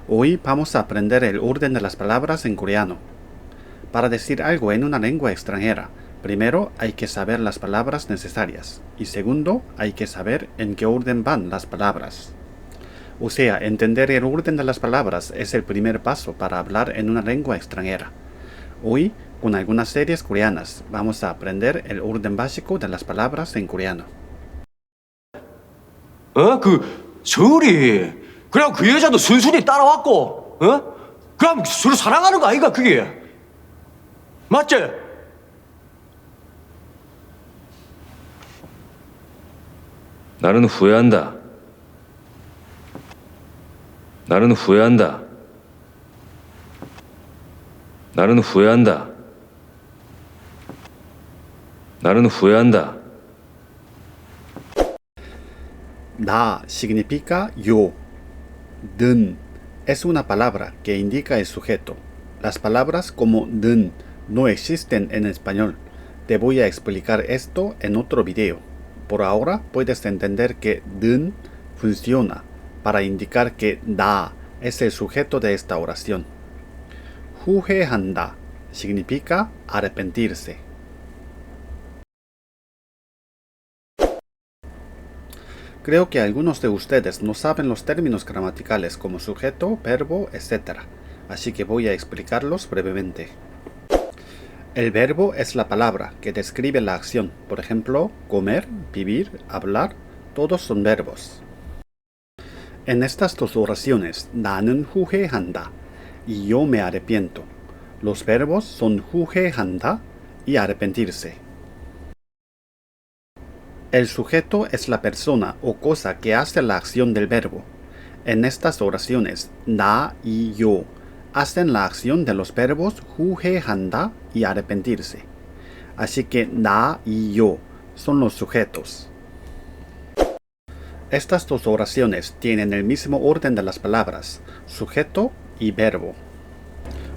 Hoy vamos a aprender el orden de las palabras en coreano. Para decir algo en una lengua extranjera, primero hay que saber las palabras necesarias y segundo hay que saber en qué orden van las palabras. O sea, entender el orden de las palabras es el primer paso para hablar en una lengua extranjera. Hoy, con algunas series coreanas, vamos a aprender el orden básico de las palabras en coreano. 저울이 그냥 그 여자도 순순히 따라왔고, 그럼 서로 사랑하는 거 아이가 그게? 맞지? 나는 후회한다. 나는 후회한다. 나는 후회한다. 나는 후회한다. Da significa yo. Den es una palabra que indica el sujeto. Las palabras como den no existen en español. Te voy a explicar esto en otro video. Por ahora puedes entender que den funciona para indicar que da es el sujeto de esta oración. 후회한다 significa arrepentirse. Creo que algunos de ustedes no saben los términos gramaticales como sujeto, verbo, etc. Así que voy a explicarlos brevemente. El verbo es la palabra que describe la acción. Por ejemplo, comer, vivir, hablar, todos son verbos. En estas dos oraciones, 나는 후회한다 y yo me arrepiento. Los verbos son 후회한다 y arrepentirse. El sujeto es la persona o cosa que hace la acción del verbo. En estas oraciones, 나 y yo hacen la acción de los verbos 후회한다 y arrepentirse. Así que 나 y yo son los sujetos. Estas dos oraciones tienen el mismo orden de las palabras, sujeto y verbo.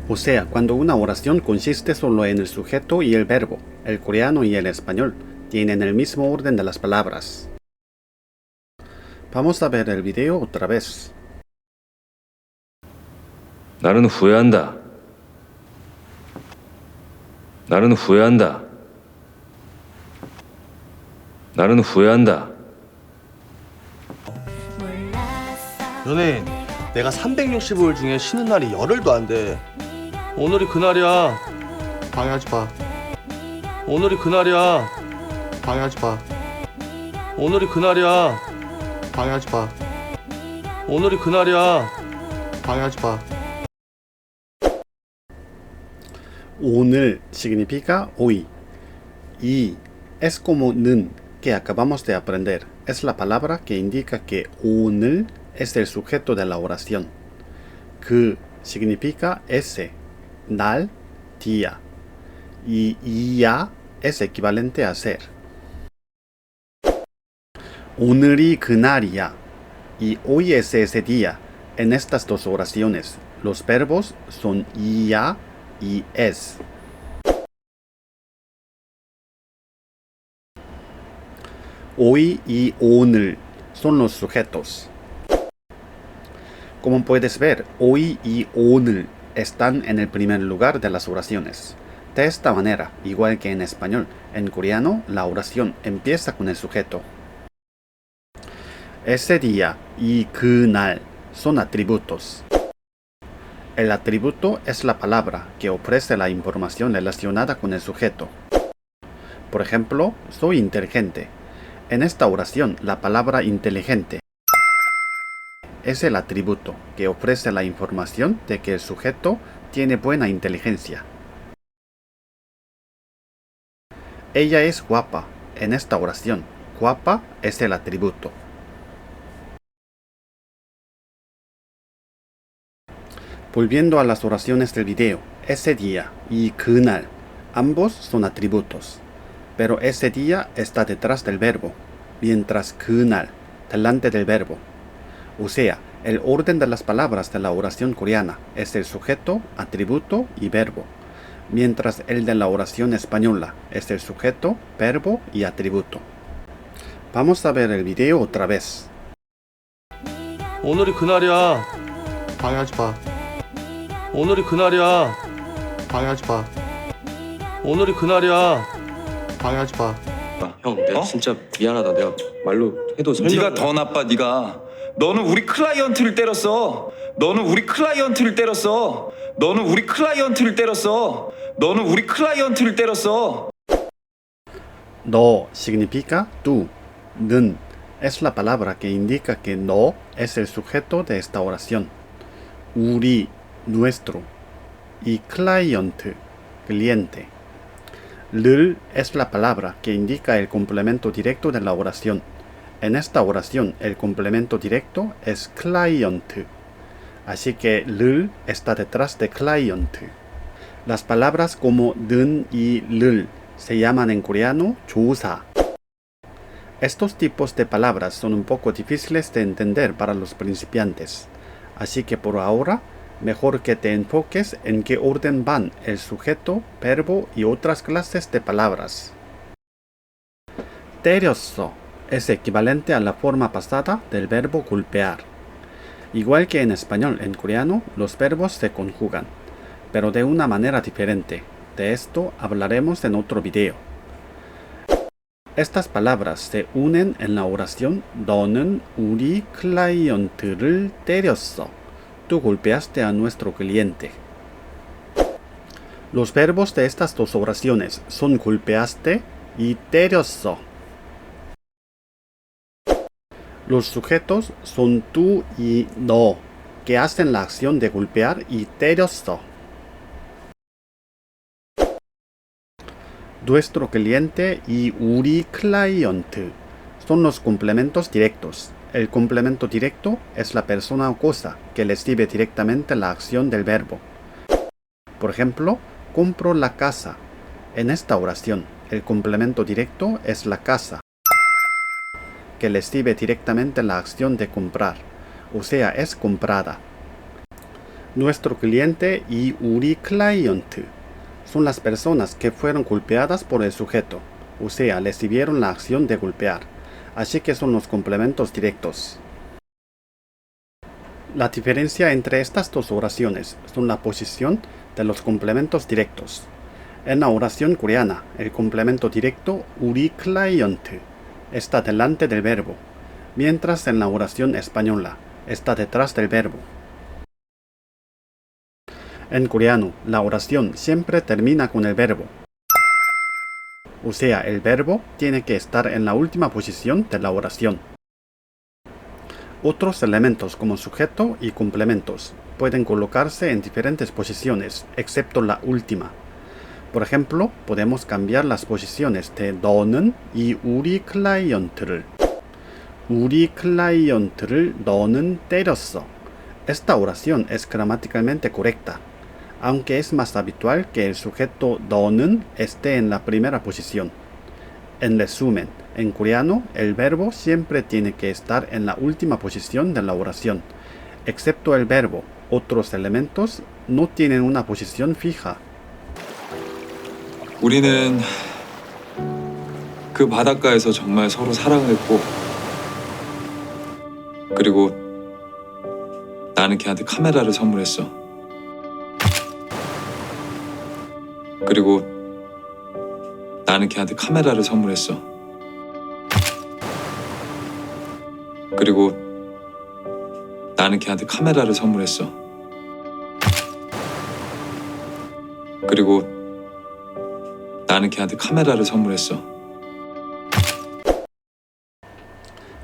O sea, cuando una oración consiste solo en el sujeto y el verbo, el coreano y el español tienen el mismo orden de las palabras. Vamos a ver el video otra vez. 나는 후회한다. 나는 후회한다. 나는 후회한다. 연예인, 내가 365일 중에 쉬는 날이 열흘도 안 돼. 오늘이 그날이야. 방해하지 마. 오늘이 그날이야. 방해하지 마. 오늘이 그날이야. 방해하지 마. 오늘이 그날이야. 방해하지 마. 오늘 significa hoy. Y es como 는 que acabamos de aprender. Es la palabra que indica que 오늘 es el sujeto de la oración. 그 significa ese, 날, día. Y 이야 es equivalente a ser. 오늘이 그날이야 y hoy es ese día. En estas dos oraciones, los verbos son 이야 y es. Hoy y 오늘 son los sujetos. Como puedes ver, hoy y 오늘 están en el primer lugar de las oraciones. De esta manera, igual que en español, en coreano la oración empieza con el sujeto. Ese día y 그날 son atributos. El atributo es la palabra que ofrece la información relacionada con el sujeto. Por ejemplo, soy inteligente. En esta oración, la palabra inteligente es el atributo que ofrece la información de que el sujeto tiene buena inteligencia. Ella es guapa. En esta oración, guapa es el atributo. Volviendo a las oraciones del video, ese día y 그날, ambos son atributos. Pero ese día está detrás del verbo, mientras 그날, delante del verbo. O sea, el orden de las palabras de la oración coreana es el sujeto, atributo y verbo, mientras el de la oración española es el sujeto, verbo y atributo. Vamos a ver el video otra vez. 오늘이 그날이야. 방해하지 마. 오늘이 그날이야. 방해하지 마. 오늘이 그날이야. 방해하지 마. 형, 내가 어? 진짜 미안하다. 내가 말로 해도 설명. 네가 더 나빠. 네가 너는 우리 클라이언트를 때렸어. 너는 우리 클라이언트를 때렸어. 너는 우리 클라이언트를 때렸어. 너는 우리 클라이언트를 때렸어. No significa tú. 는 es la palabra que indica que no es el sujeto de esta oración. 우리, nuestro. Y client, cliente. 를 es la palabra que indica el complemento directo de la oración. En esta oración el complemento directo es client. Así que 를 está detrás de client. Las palabras como 는 y 를 se llaman en coreano 조사. Estos tipos de palabras son un poco difíciles de entender para los principiantes, así que por ahora mejor que te enfoques en qué orden van el sujeto, verbo y otras clases de palabras. 때렸어 es equivalente a la forma pasada del verbo golpear. Igual que en español, en coreano los verbos se conjugan, pero de una manera diferente. De esto hablaremos en otro video. Estas palabras se unen en la oración 너는 우리 클라이언트를 때렸어. Tú golpeaste a nuestro cliente. Los verbos de estas dos oraciones son golpeaste y 때렸어. Los sujetos son tú y 너, que hacen la acción de golpear y 때렸어. Nuestro cliente y 우리 클라이언트 son los complementos directos. El complemento directo es la persona o cosa que recibe directamente la acción del verbo. Por ejemplo, compro la casa. En esta oración, el complemento directo es la casa, que recibe directamente la acción de comprar, o sea, es comprada. Nuestro cliente y 우리 클라이언트 son las personas que fueron golpeadas por el sujeto, o sea, recibieron la acción de golpear, así que son los complementos directos. La diferencia entre estas dos oraciones son la posición de los complementos directos. En la oración coreana, el complemento directo 우리 클라이언트 está delante del verbo, mientras en la oración española está detrás del verbo. En coreano, la oración siempre termina con el verbo. O sea, el verbo tiene que estar en la última posición de la oración. Otros elementos como sujeto y complementos pueden colocarse en diferentes posiciones, excepto la última. Por ejemplo, podemos cambiar las posiciones de 너는 y 우리 클라이언트를. 우리 클라이언트를 너는 때렸어. Esta oración es gramaticalmente correcta, aunque es más habitual que el sujeto 너는 esté en la primera posición. En resumen, en coreano el verbo siempre tiene que estar en la última posición de la oración. Excepto el verbo, otros elementos no tienen una posición fija. 우리는 그 바닷가에서 정말 서로 사랑을 했고, 그리고 나는 걔한테 카메라를 선물했어. 그리고 나는 걔한테 카메라를 선물했어. 그리고 나는 걔한테 카메라를 선물했어. 그리고 나는 걔한테 카메라를 선물했어.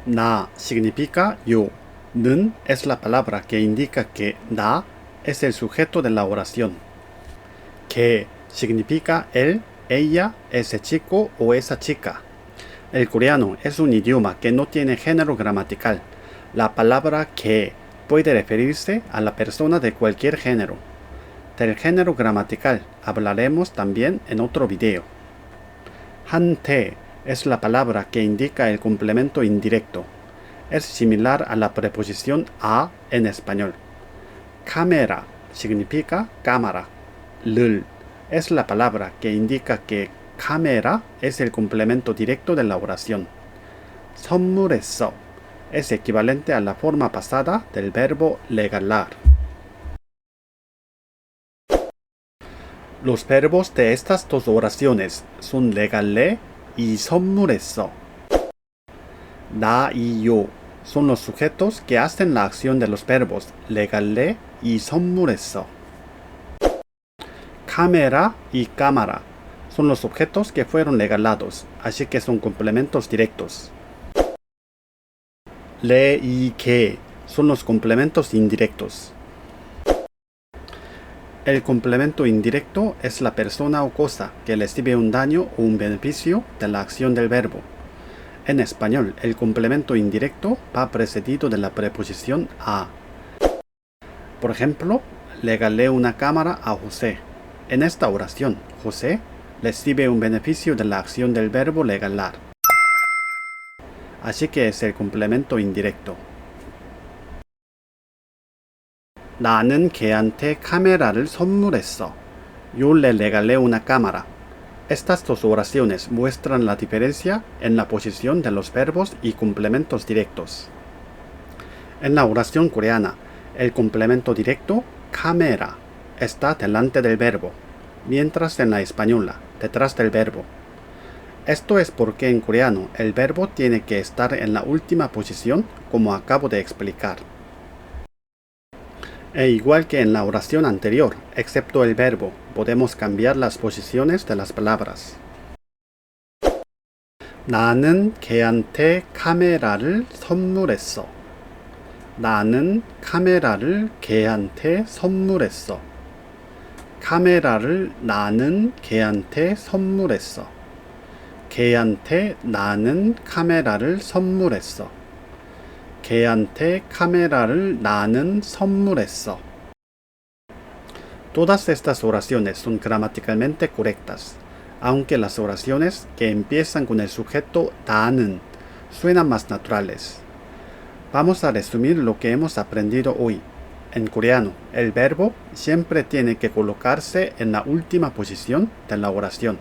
Na significa yo. 는 es la palabra que indica que na es el sujeto de la oración. Que significa él, ella, ese chico o esa chica. El coreano es un idioma que no tiene género gramatical. La palabra que puede referirse a la persona de cualquier género. Del género gramatical hablaremos también en otro video. 한테 es la palabra que indica el complemento indirecto. Es similar a la preposición a en español. Cámara significa cámara. 를 es la palabra que indica que cámara es el complemento directo de la oración. 선물했어 es equivalente a la forma pasada del verbo regalar. Los verbos de estas dos oraciones son regalé y 선물했어. 나 y yo son los sujetos que hacen la acción de los verbos regalé y 선물했어. Cámara y cámara son los objetos que fueron regalados, así que son complementos directos. Le y que son los complementos indirectos. El complemento indirecto es la persona o cosa que recibe un daño o un beneficio de la acción del verbo. En español, el complemento indirecto va precedido de la preposición a. Por ejemplo, le regalé una cámara a José. En esta oración, José recibe un beneficio de la acción del verbo regalar. Así que es el complemento indirecto. 나는 걔한테 카메라를 선물했어. Yo le regalé una cámara. Estas dos oraciones muestran la diferencia en la posición de los verbos y complementos directos. En la oración coreana, el complemento directo, 카메라, está delante del verbo, mientras en la española, detrás del verbo. Esto es porque en coreano el verbo tiene que estar en la última posición, como acabo de explicar. E igual que en la oración anterior, excepto el verbo, podemos cambiar las posiciones de las palabras. 나는 걔한테 카메라를 선물했어. 나는 카메라를 걔한테 선물했어. 카메라를 나는 걔한테 선물했어. 걔한테 나는 카메라를 선물했어. 걔한테 카메라를 나는 선물했어. Todas estas oraciones son gramaticalmente correctas, aunque las oraciones que empiezan con el sujeto 나는 suenan más naturales. Vamos a resumir lo que hemos aprendido hoy. En coreano, el verbo siempre tiene que colocarse en la última posición de la oración.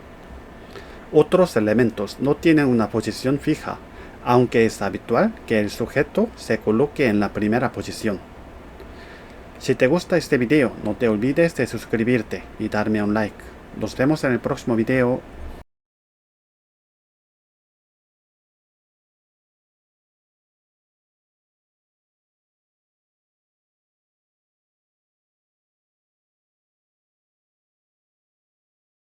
Otros elementos no tienen una posición fija, aunque es habitual que el sujeto se coloque en la primera posición. Si te gusta este video, no te olvides de suscribirte y darme un like. Nos vemos en el próximo video.